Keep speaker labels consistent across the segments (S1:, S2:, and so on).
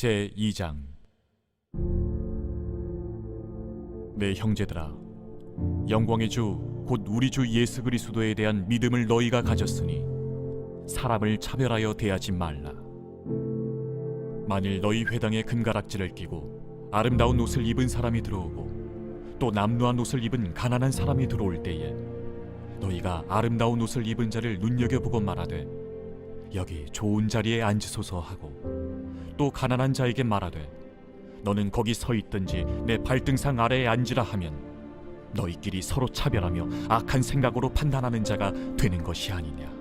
S1: 제2장. 내 형제들아, 영광의 주 곧 우리 주 예수 그리스도에 대한 믿음을 너희가 가졌으니 사람을 차별하여 대하지 말라. 만일 너희 회당에 금가락지를 끼고 아름다운 옷을 입은 사람이 들어오고 또 남루한 옷을 입은 가난한 사람이 들어올 때에 너희가 아름다운 옷을 입은 자를 눈여겨보고 말하되 여기 좋은 자리에 앉으소서 하고 또 가난한 자에게 말하되 너는 거기 서 있든지 내 발등상 아래에 앉으라 하면 너희끼리 서로 차별하며 악한 생각으로 판단하는 자가 되는 것이 아니냐.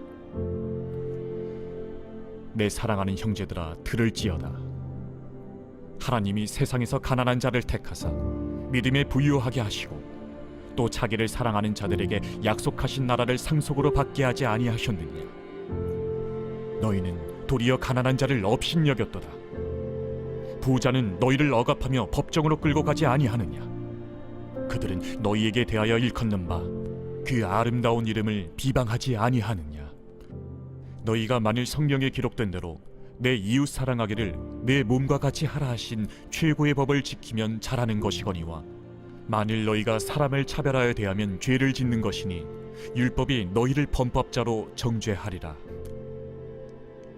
S1: 내 사랑하는 형제들아, 들을지어다. 하나님이 세상에서 가난한 자를 택하사 믿음에 부유하게 하시고 또 자기를 사랑하는 자들에게 약속하신 나라를 상속으로 받게 하지 아니하셨느냐. 너희는 도리어 가난한 자를 업신여겼도다. 부자는 너희를 억압하며 법정으로 끌고 가지 아니하느냐. 그들은 너희에게 대하여 일컫는 바 그 아름다운 이름을 비방하지 아니하느냐. 너희가 만일 성경에 기록된 대로 내 이웃 사랑하기를 내 몸과 같이 하라 하신 최고의 법을 지키면 잘하는 것이거니와 만일 너희가 사람을 차별하여 대하면 죄를 짓는 것이니 율법이 너희를 범법자로 정죄하리라.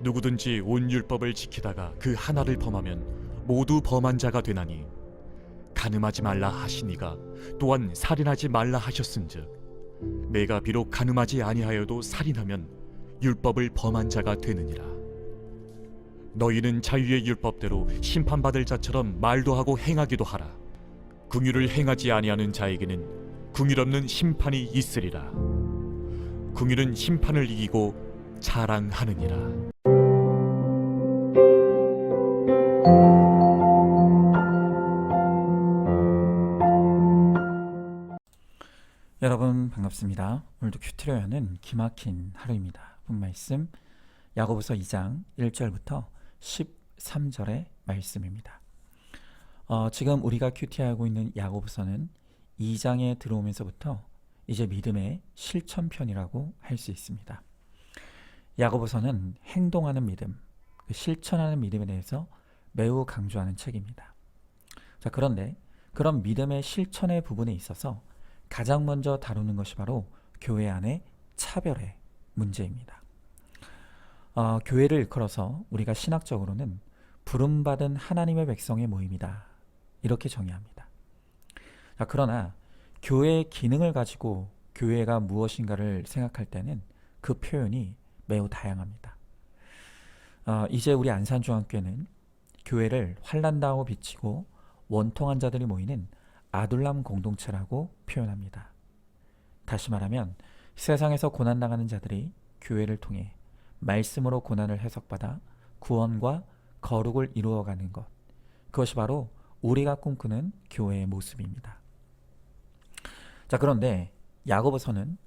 S1: 누구든지 온 율법을 지키다가 그 하나를 범하면 모두 범한 자가 되나니 간음하지 말라 하시니가 또한 살인하지 말라 하셨은즉 내가 비록 간음하지 아니하여도 살인하면 율법을 범한 자가 되느니라. 너희는 자유의 율법대로 심판받을 자처럼 말도 하고 행하기도 하라. 긍휼을 행하지 아니하는 자에게는 긍휼 없는 심판이 있으리라. 긍휼은 심판을 이기고 자랑하느니라.
S2: 여러분 반갑습니다. 오늘도 큐티로야는 기막힌 하루입니다. 본 말씀 야고보서 2장 1절부터 13절의 말씀입니다. 지금 우리가 큐티하고 있는 야고보서는 2장에 들어오면서부터 이제 믿음의 실천편이라고 할 수 있습니다. 야고보서는 행동하는 믿음, 실천하는 믿음에 대해서 매우 강조하는 책입니다. 자, 그런데 그런 믿음의 실천의 부분에 있어서 가장 먼저 다루는 것이 바로 교회 안의 차별의 문제입니다. 교회를 일컬어서 우리가 신학적으로는 부름받은 하나님의 백성의 모임이다, 이렇게 정의합니다. 자, 그러나 교회의 기능을 가지고 교회가 무엇인가를 생각할 때는 그 표현이 매우 다양합니다. 이제 우리 안산중앙교회는 교회를 환난당하고 비치고 원통한 자들이 모이는 아둘람 공동체라고 표현합니다. 다시 말하면 세상에서 고난당하는 자들이 교회를 통해 말씀으로 고난을 해석받아 구원과 거룩을 이루어가는 것, 그것이 바로 우리가 꿈꾸는 교회의 모습입니다. 자, 그런데 야고보서는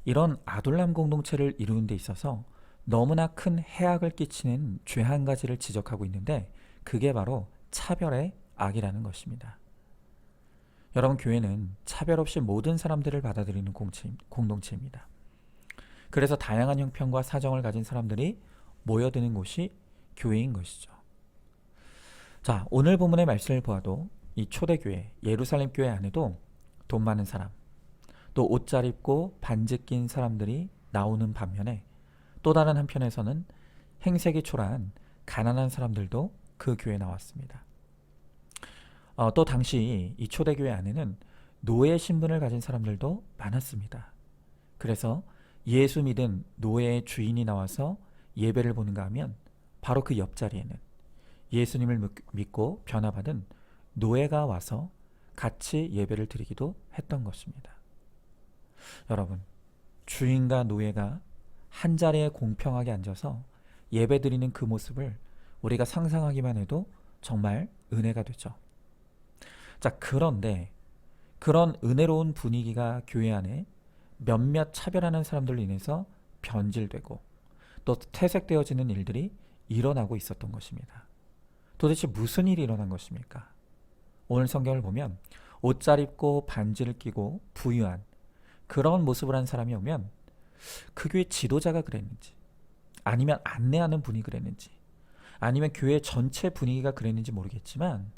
S2: 이런 아둘람 공동체를 이루는 데 있어서 너무나 큰 해악을 끼치는 죄 한 가지를 지적하고 있는데 그게 바로 차별의 악이라는 것입니다. 여러분, 교회는 차별 없이 모든 사람들을 받아들이는 공동체입니다. 그래서 다양한 형편과 사정을 가진 사람들이 모여드는 곳이 교회인 것이죠. 자, 오늘 본문의 말씀을 보아도 이 초대교회, 예루살렘 교회 안에도 돈 많은 사람, 또 옷 잘 입고 반지 낀 사람들이 나오는 반면에 또 다른 한편에서는 행색이 초라한 가난한 사람들도 그 교회에 나왔습니다. 또 당시 이 초대교회 안에는 노예 신분을 가진 사람들도 많았습니다. 그래서 예수 믿은 노예의 주인이 나와서 예배를 보는가 하면 바로 그 옆자리에는 예수님을 믿고 변화받은 노예가 와서 같이 예배를 드리기도 했던 것입니다. 여러분, 주인과 노예가 한 자리에 공평하게 앉아서 예배 드리는 그 모습을 우리가 상상하기만 해도 정말 은혜가 되죠. 자, 그런데 그런 은혜로운 분위기가 교회 안에 몇몇 차별하는 사람들로 인해서 변질되고 또 퇴색되어지는 일들이 일어나고 있었던 것입니다. 도대체 무슨 일이 일어난 것입니까? 오늘 성경을 보면 옷 잘 입고 반지를 끼고 부유한 그런 모습을 한 사람이 오면 그 교회 지도자가 그랬는지 아니면 안내하는 분이 그랬는지 아니면 교회 전체 분위기가 그랬는지 모르겠지만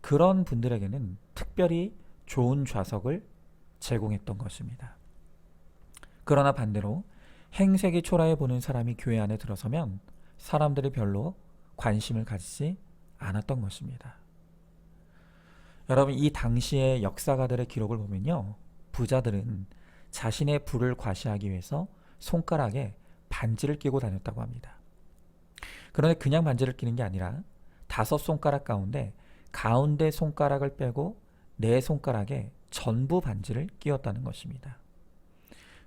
S2: 그런 분들에게는 특별히 좋은 좌석을 제공했던 것입니다. 그러나 반대로 행색이 초라해 보는 사람이 교회 안에 들어서면 사람들이 별로 관심을 가지지 않았던 것입니다. 여러분, 이 당시의 역사가들의 기록을 보면요, 부자들은 자신의 부를 과시하기 위해서 손가락에 반지를 끼고 다녔다고 합니다. 그런데 그냥 반지를 끼는 게 아니라 5손가락 가운데 손가락을 빼고 4손가락에 전부 반지를 끼웠다는 것입니다.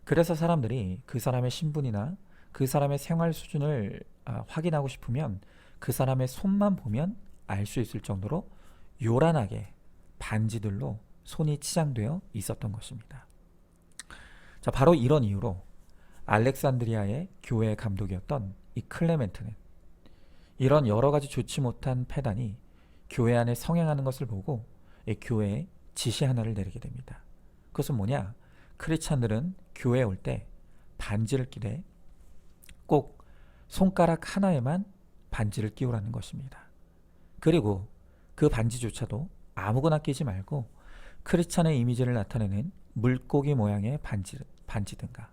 S2: 그래서 사람들이 그 사람의 신분이나 그 사람의 생활 수준을 확인하고 싶으면 그 사람의 손만 보면 알 수 있을 정도로 요란하게 반지들로 손이 치장되어 있었던 것입니다. 자, 바로 이런 이유로 알렉산드리아의 교회 감독이었던 이 클레멘트는 이런 여러 가지 좋지 못한 패단이 교회 안에 성행하는 것을 보고 이 교회에 지시 하나를 내리게 됩니다. 그것은 뭐냐? 크리스찬들은 교회에 올 때 반지를 끼되 꼭 손가락 하나에만 반지를 끼우라는 것입니다. 그리고 그 반지조차도 아무거나 끼지 말고 크리스찬의 이미지를 나타내는 물고기 모양의 반지든가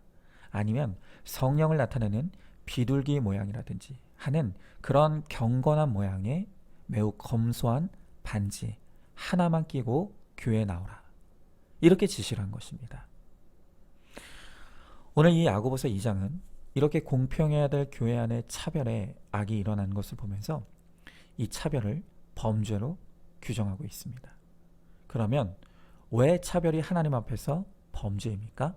S2: 아니면 성령을 나타내는 비둘기 모양이라든지 하는 그런 경건한 모양의 매우 검소한 반지 하나만 끼고 교회에 나오라, 이렇게 지시를 한 것입니다. 오늘 이 야고보서 2장은 이렇게 공평해야 될 교회 안에 차별의 악이 일어나는 것을 보면서 이 차별을 범죄로 규정하고 있습니다. 그러면 왜 차별이 하나님 앞에서 범죄입니까?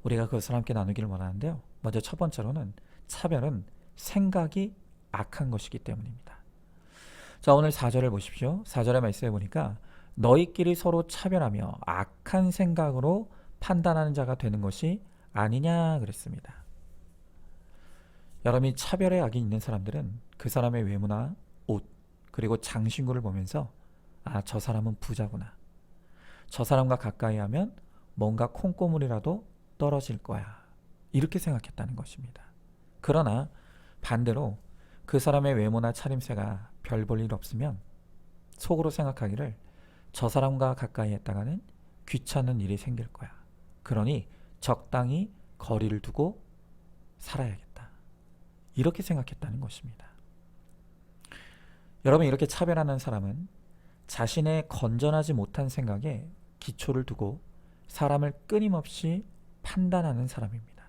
S2: 우리가 그것을 함께 나누기를 원하는데요. 먼저 첫 번째로는 차별은 생각이 악한 것이기 때문입니다. 자, 오늘 4절을 보십시오. 4절의 말씀에 보니까 너희끼리 서로 차별하며 악한 생각으로 판단하는 자가 되는 것이 아니냐 그랬습니다. 여러분이 차별의 악이 있는 사람들은 그 사람의 외모나 옷 그리고 장신구를 보면서 저 사람은 부자구나, 저 사람과 가까이 하면 뭔가 콩고물이라도 떨어질 거야, 이렇게 생각했다는 것입니다. 그러나 반대로 그 사람의 외모나 차림새가 별 볼 일 없으면 속으로 생각하기를 저 사람과 가까이 했다가는 귀찮은 일이 생길 거야, 그러니 적당히 거리를 두고 살아야겠다, 이렇게 생각했다는 것입니다. 여러분, 이렇게 차별하는 사람은 자신의 건전하지 못한 생각에 기초를 두고 사람을 끊임없이 판단하는 사람입니다.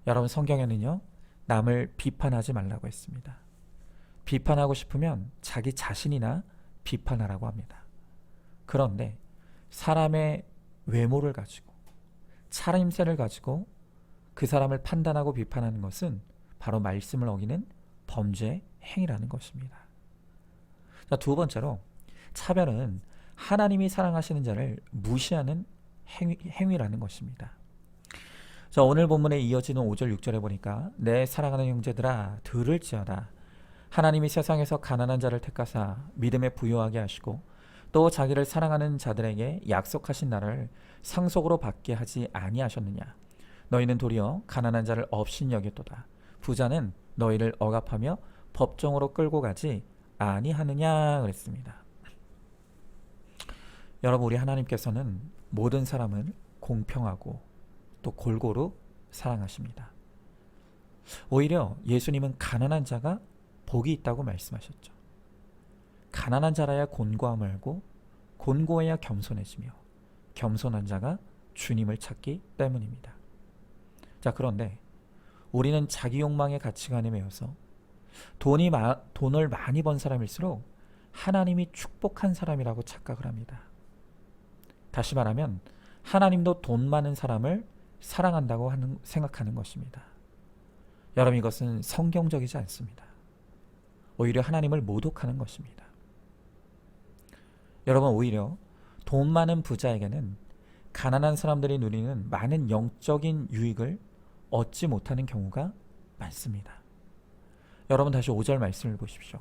S2: 여러분, 성경에는요, 남을 비판하지 말라고 했습니다. 비판하고 싶으면 자기 자신이나 비판하라고 합니다. 그런데 사람의 외모를 가지고 차림새를 가지고 그 사람을 판단하고 비판하는 것은 바로 말씀을 어기는 범죄 행위라는 것입니다. 자, 두 번째로 차별은 하나님이 사랑하시는 자를 무시하는 행위라는 것입니다. 자, 오늘 본문에 이어지는 5절 6절에 보니까 내 사랑하는 형제들아 들을지어다. 하나님이 세상에서 가난한 자를 택하사 믿음에 부요하게 하시고 또 자기를 사랑하는 자들에게 약속하신 나라를 상속으로 받게 하지 아니하셨느냐. 너희는 도리어 가난한 자를 업신 여겼도다. 부자는 너희를 억압하며 법정으로 끌고 가지 아니하느냐 그랬습니다. 여러분, 우리 하나님께서는 모든 사람을 공평하고 또 골고루 사랑하십니다. 오히려 예수님은 가난한 자가 복이 있다고 말씀하셨죠. 가난한 자라야 곤고함을 알고 곤고해야 겸손해지며 겸손한 자가 주님을 찾기 때문입니다. 자, 그런데 우리는 자기 욕망의 가치관에 매여서 돈을 많이 번 사람일수록 하나님이 축복한 사람이라고 착각을 합니다. 다시 말하면 하나님도 돈 많은 사람을 사랑한다고 생각하는 것입니다. 여러분, 이것은 성경적이지 않습니다. 오히려 하나님을 모독하는 것입니다. 여러분, 오히려 돈 많은 부자에게는 가난한 사람들이 누리는 많은 영적인 유익을 얻지 못하는 경우가 많습니다. 여러분, 다시 5절 말씀을 보십시오.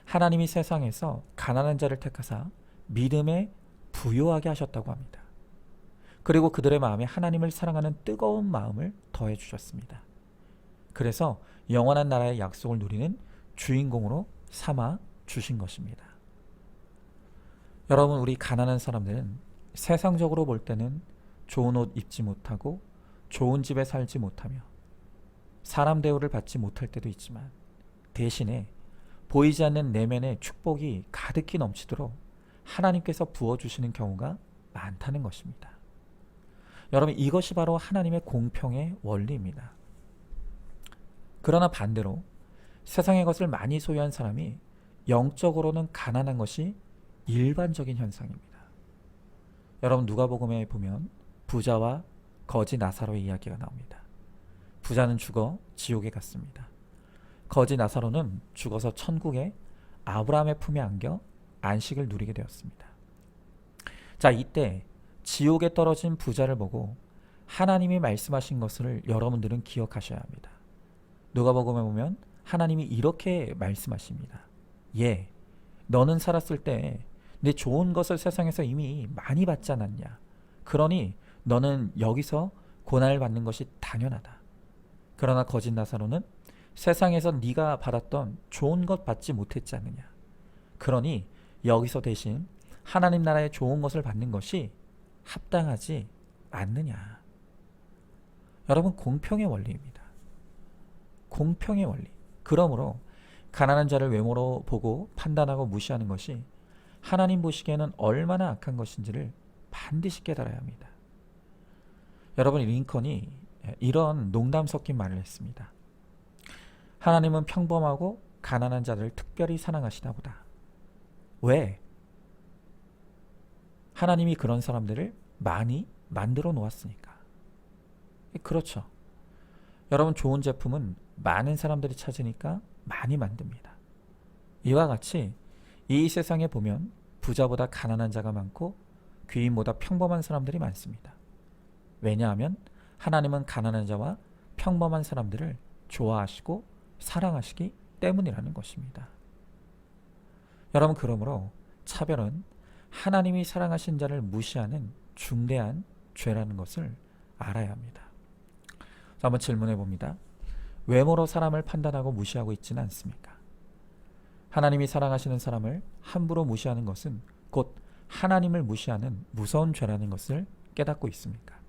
S2: 하나님이 세상에서 가난한 자를 택하사 믿음에 부요하게 하셨다고 합니다. 그리고 그들의 마음에 하나님을 사랑하는 뜨거운 마음을 더해 주셨습니다. 그래서 영원한 나라의 약속을 누리는 주인공으로 삼아 주신 것입니다. 여러분, 우리 가난한 사람들은 세상적으로 볼 때는 좋은 옷 입지 못하고 좋은 집에 살지 못하며 사람 대우를 받지 못할 때도 있지만 대신에 보이지 않는 내면의 축복이 가득히 넘치도록 하나님께서 부어주시는 경우가 많다는 것입니다. 여러분, 이것이 바로 하나님의 공평의 원리입니다. 그러나 반대로 세상의 것을 많이 소유한 사람이 영적으로는 가난한 것이 일반적인 현상입니다. 여러분, 누가복음에 보면 부자와 거지 나사로의 이야기가 나옵니다. 부자는 죽어 지옥에 갔습니다. 거지 나사로는 죽어서 천국에 아브라함의 품에 안겨 안식을 누리게 되었습니다. 자, 이때 지옥에 떨어진 부자를 보고 하나님이 말씀하신 것을 여러분들은 기억하셔야 합니다. 누가복음에 보면 하나님이 이렇게 말씀하십니다. 예, 너는 살았을 때 내 좋은 것을 세상에서 이미 많이 받지 않았냐. 그러니 너는 여기서 고난을 받는 것이 당연하다. 그러나 거짓 나사로는 세상에서 네가 받았던 좋은 것 받지 못했지 않느냐. 그러니 여기서 대신 하나님 나라의 좋은 것을 받는 것이 합당하지 않느냐. 여러분, 공평의 원리입니다. 공평의 원리. 그러므로 가난한 자를 외모로 보고 판단하고 무시하는 것이 하나님 보시기에는 얼마나 악한 것인지를 반드시 깨달아야 합니다. 여러분, 링컨이 이런 농담 섞인 말을 했습니다. 하나님은 평범하고 가난한 자들을 특별히 사랑하시나 보다. 왜? 하나님이 그런 사람들을 많이 만들어 놓았으니까. 그렇죠. 여러분, 좋은 제품은 많은 사람들이 찾으니까 많이 만듭니다. 이와 같이 이 세상에 보면 부자보다 가난한 자가 많고 귀인보다 평범한 사람들이 많습니다. 왜냐하면 하나님은 가난한 자와 평범한 사람들을 좋아하시고 사랑하시기 때문이라는 것입니다. 여러분, 그러므로 차별은 하나님이 사랑하신 자를 무시하는 중대한 죄라는 것을 알아야 합니다. 자, 한번 질문해 봅니다. 외모로 사람을 판단하고 무시하고 있지는 않습니까? 하나님이 사랑하시는 사람을 함부로 무시하는 것은 곧 하나님을 무시하는 무서운 죄라는 것을 깨닫고 있습니까?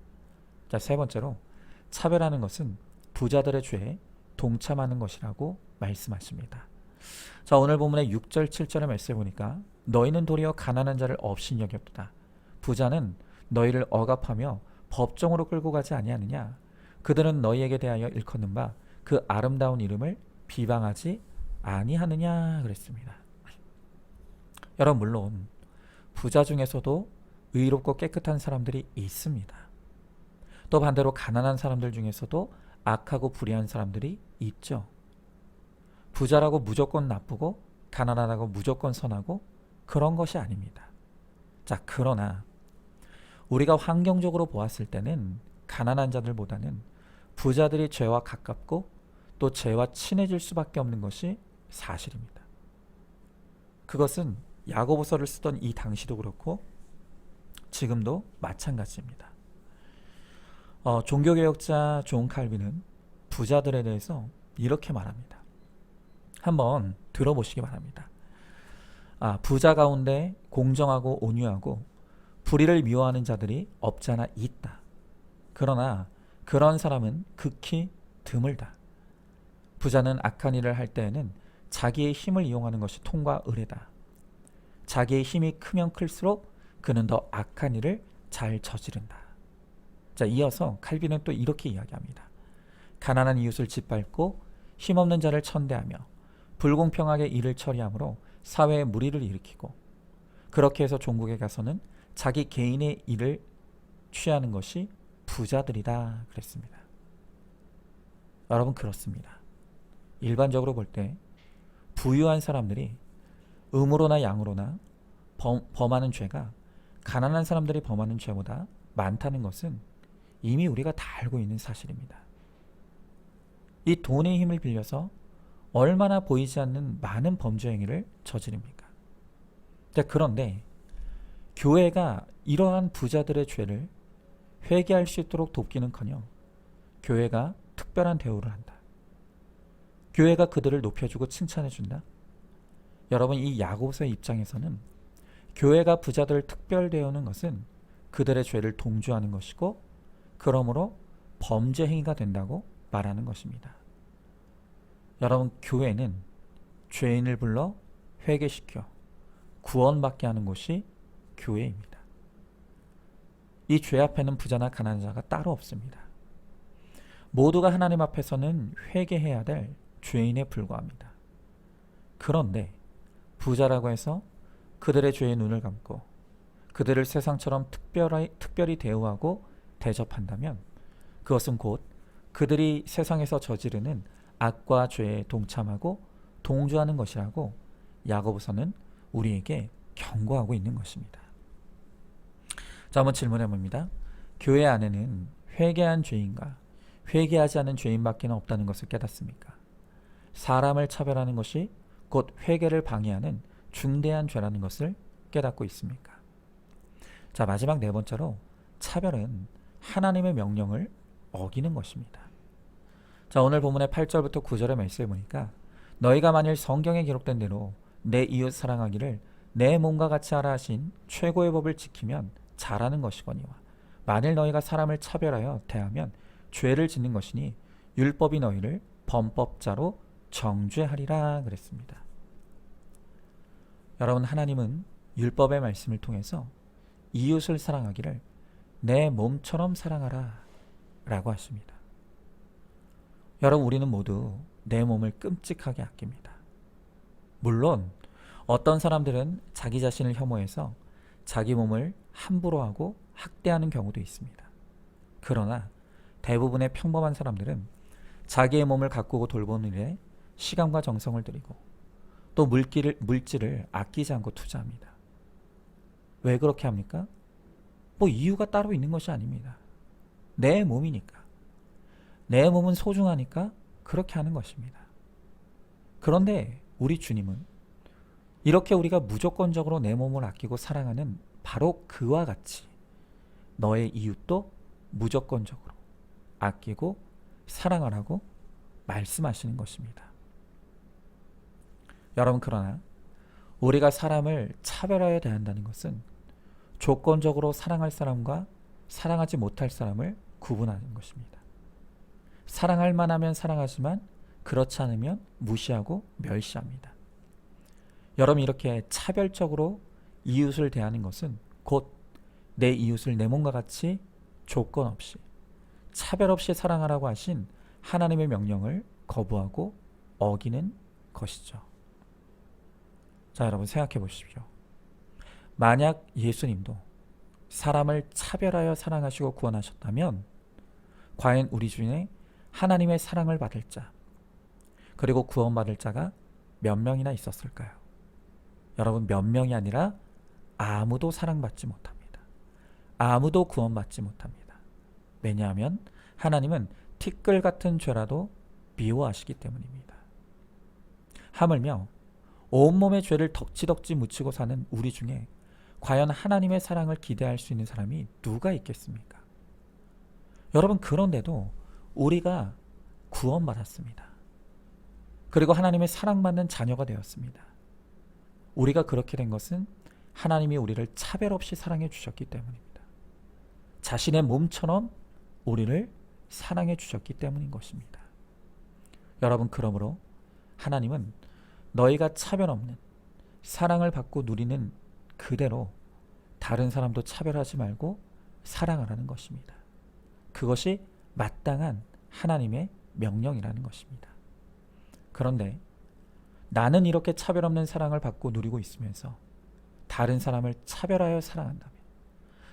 S2: 자, 세 번째로 차별하는 것은 부자들의 죄에 동참하는 것이라고 말씀하십니다. 자, 오늘 본문의 6절 7절의 말씀을 보니까 너희는 도리어 가난한 자를 업신 여겼도다. 부자는 너희를 억압하며 법정으로 끌고 가지 아니하느냐. 그들은 너희에게 대하여 일컫는 바 그 아름다운 이름을 비방하지 아니하느냐 그랬습니다. 여러분, 물론 부자 중에서도 의롭고 깨끗한 사람들이 있습니다. 또 반대로 가난한 사람들 중에서도 악하고 불의한 사람들이 있죠. 부자라고 무조건 나쁘고 가난하다고 무조건 선하고 그런 것이 아닙니다. 자, 그러나 우리가 환경적으로 보았을 때는 가난한 자들보다는 부자들이 죄와 가깝고 또 죄와 친해질 수밖에 없는 것이 사실입니다. 그것은 야고보서를 쓰던 이 당시도 그렇고 지금도 마찬가지입니다. 종교개혁자 존 칼빈은 부자들에 대해서 이렇게 말합니다. 한번 들어보시기 바랍니다. 부자 가운데 공정하고 온유하고 불의를 미워하는 자들이 없잖아 있다. 그러나 그런 사람은 극히 드물다. 부자는 악한 일을 할 때에는 자기의 힘을 이용하는 것이 통과 의례다. 자기의 힘이 크면 클수록 그는 더 악한 일을 잘 저지른다. 자, 이어서 칼빈은 또 이렇게 이야기합니다. 가난한 이웃을 짓밟고 힘없는 자를 천대하며 불공평하게 일을 처리함으로 사회에 무리를 일으키고 그렇게 해서 종국에 가서는 자기 개인의 일을 취하는 것이 부자들이다 그랬습니다. 여러분, 그렇습니다. 일반적으로 볼 때 부유한 사람들이 음으로나 양으로나 범하는 죄가 가난한 사람들이 범하는 죄보다 많다는 것은 이미 우리가 다 알고 있는 사실입니다. 이 돈의 힘을 빌려서 얼마나 보이지 않는 많은 범죄 행위를 저지릅니까? 그런데 교회가 이러한 부자들의 죄를 회개할 수 있도록 돕기는커녕 교회가 특별한 대우를 한다. 교회가 그들을 높여주고 칭찬해준다? 여러분, 이 야고보서의 입장에서는 교회가 부자들을 특별 대우하는 것은 그들의 죄를 동조하는 것이고 그러므로 범죄 행위가 된다고 말하는 것입니다. 여러분, 교회는 죄인을 불러 회개시켜 구원받게 하는 곳이 교회입니다. 이 죄 앞에는 부자나 가난한 자가 따로 없습니다. 모두가 하나님 앞에서는 회개해야 될 죄인에 불과합니다. 그런데 부자라고 해서 그들의 죄의 눈을 감고 그들을 세상처럼 특별히 대우하고 대접한다면 그것은 곧 그들이 세상에서 저지르는 악과 죄에 동참하고 동조하는 것이라고 야고보서는 우리에게 경고하고 있는 것입니다. 자, 한번 질문해 봅니다. 교회 안에는 회개한 죄인과 회개하지 않은 죄인밖에 없다는 것을 깨닫습니까? 사람을 차별하는 것이 곧 회개를 방해하는 중대한 죄라는 것을 깨닫고 있습니까? 자, 마지막 네 번째로 차별은 하나님의 명령을 어기는 것입니다. 자, 오늘 본문의 8절부터 9절의 말씀을 보니까 너희가 만일 성경에 기록된 대로 내 이웃 사랑하기를 내 몸과 같이 하라 하신 최고의 법을 지키면 잘하는 것이거니와 만일 너희가 사람을 차별하여 대하면 죄를 짓는 것이니 율법이 너희를 범법자로 정죄하리라 그랬습니다. 여러분, 하나님은 율법의 말씀을 통해서 이웃을 사랑하기를 내 몸처럼 사랑하라 라고 하십니다. 여러분, 우리는 모두 내 몸을 끔찍하게 아낍니다. 물론 어떤 사람들은 자기 자신을 혐오해서 자기 몸을 함부로 하고 학대하는 경우도 있습니다. 그러나 대부분의 평범한 사람들은 자기의 몸을 가꾸고 돌보는 일에 시간과 정성을 들이고 또 물질을 아끼지 않고 투자합니다. 왜 그렇게 합니까? 뭐 이유가 따로 있는 것이 아닙니다. 내 몸이니까. 내 몸은 소중하니까 그렇게 하는 것입니다. 그런데 우리 주님은 이렇게 우리가 무조건적으로 내 몸을 아끼고 사랑하는 바로 그와 같이 너의 이웃도 무조건적으로 아끼고 사랑하라고 말씀하시는 것입니다. 여러분, 그러나 우리가 사람을 차별하여 대한다는 것은 조건적으로 사랑할 사람과 사랑하지 못할 사람을 구분하는 것입니다. 사랑할 만하면 사랑하지만 그렇지 않으면 무시하고 멸시합니다. 여러분, 이렇게 차별적으로 이웃을 대하는 것은 곧 내 이웃을 내 몸과 같이 조건 없이 차별 없이 사랑하라고 하신 하나님의 명령을 거부하고 어기는 것이죠. 자, 여러분, 생각해 보십시오. 만약 예수님도 사람을 차별하여 사랑하시고 구원하셨다면 과연 우리 중에 하나님의 사랑을 받을 자 그리고 구원받을 자가 몇 명이나 있었을까요? 여러분, 몇 명이 아니라 아무도 사랑받지 못합니다. 아무도 구원받지 못합니다. 왜냐하면 하나님은 티끌 같은 죄라도 미워하시기 때문입니다. 하물며 온몸의 죄를 덕지덕지 묻히고 사는 우리 중에 과연 하나님의 사랑을 기대할 수 있는 사람이 누가 있겠습니까? 여러분, 그런데도 우리가 구원받았습니다. 그리고 하나님의 사랑받는 자녀가 되었습니다. 우리가 그렇게 된 것은 하나님이 우리를 차별 없이 사랑해 주셨기 때문입니다. 자신의 몸처럼 우리를 사랑해 주셨기 때문인 것입니다. 여러분, 그러므로 하나님은 너희가 차별 없는 사랑을 받고 누리는 그대로 다른 사람도 차별하지 말고 사랑하라는 것입니다. 그것이 마땅한 하나님의 명령이라는 것입니다. 그런데 나는 이렇게 차별 없는 사랑을 받고 누리고 있으면서 다른 사람을 차별하여 사랑한다면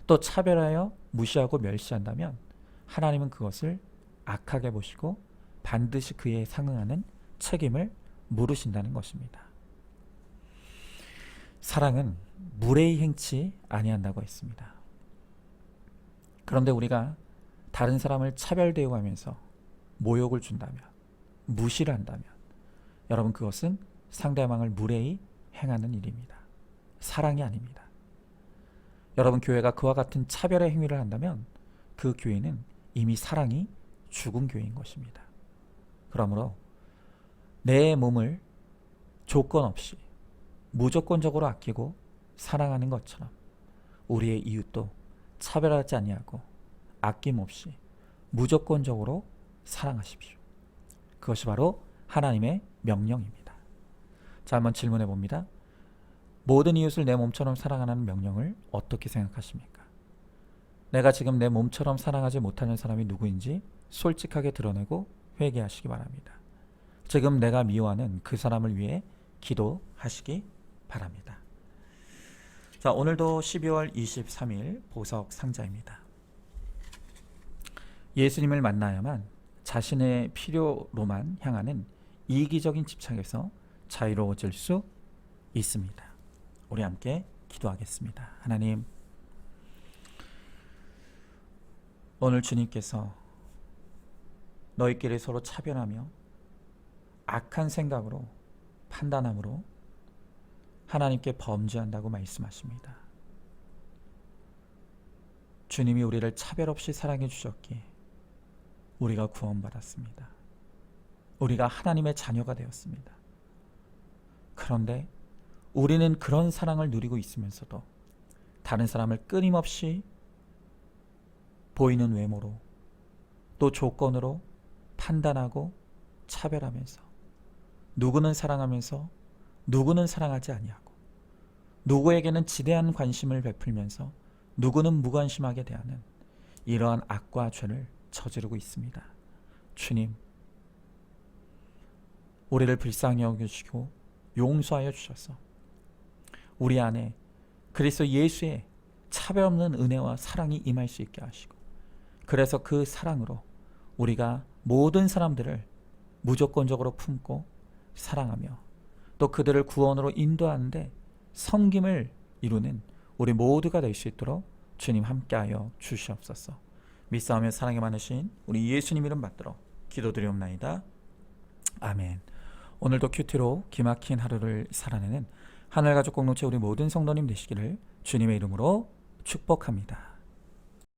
S2: 또 차별하여 무시하고 멸시한다면 하나님은 그것을 악하게 보시고 반드시 그에 상응하는 책임을 물으신다는 것입니다. 사랑은 무례히 행치 아니한다고 했습니다. 그런데 우리가 다른 사람을 차별 대우하면서 모욕을 준다면, 무시를 한다면 여러분, 그것은 상대방을 무례히 행하는 일입니다. 사랑이 아닙니다. 여러분, 교회가 그와 같은 차별의 행위를 한다면 그 교회는 이미 사랑이 죽은 교회인 것입니다. 그러므로 내 몸을 조건 없이 무조건적으로 아끼고 사랑하는 것처럼 우리의 이웃도 차별하지 아니하고 아낌없이 무조건적으로 사랑하십시오. 그것이 바로 하나님의 명령입니다. 자, 한번 질문해 봅니다. 모든 이웃을 내 몸처럼 사랑하는 명령을 어떻게 생각하십니까? 내가 지금 내 몸처럼 사랑하지 못하는 사람이 누구인지 솔직하게 드러내고 회개하시기 바랍니다. 지금 내가 미워하는 그 사람을 위해 기도하시기 바랍니다. 자, 오늘도 12월 23일 보석 상자입니다. 예수님을 만나야만 자신의 필요로만 향하는 이기적인 집착에서 자유로워질 수 있습니다. 우리 함께 기도하겠습니다. 하나님, 오늘 주님께서 너희끼리 서로 차별하며 악한 생각으로 판단함으로 하나님께 범죄한다고 말씀하십니다. 주님이 우리를 차별 없이 사랑해 주셨기에 우리가 구원받았습니다. 우리가 하나님의 자녀가 되었습니다. 그런데 우리는 그런 사랑을 누리고 있으면서도 다른 사람을 끊임없이 보이는 외모로 또 조건으로 판단하고 차별하면서 누구는 사랑하면서 누구는 사랑하지 아니하고 누구에게는 지대한 관심을 베풀면서 누구는 무관심하게 대하는 이러한 악과 죄를 저지르고 있습니다. 주님, 우리를 불쌍히 여겨주시고 용서하여 주셔서 우리 안에 그리스도 예수의 차별 없는 은혜와 사랑이 임할 수 있게 하시고, 그래서 그 사랑으로 우리가 모든 사람들을 무조건적으로 품고 사랑하며 또 그들을 구원으로 인도하는데 섬김을 이루는 우리 모두가 될 수 있도록 주님 함께하여 주시옵소서. 믿사오며 사랑이 많으신 우리 예수님 이름 받들어 기도드리옵나이다. 아멘. 오늘도 큐티로 기막힌 하루를 살아내는 하늘가족 공동체 우리 모든 성도님 되시기를 주님의 이름으로 축복합니다.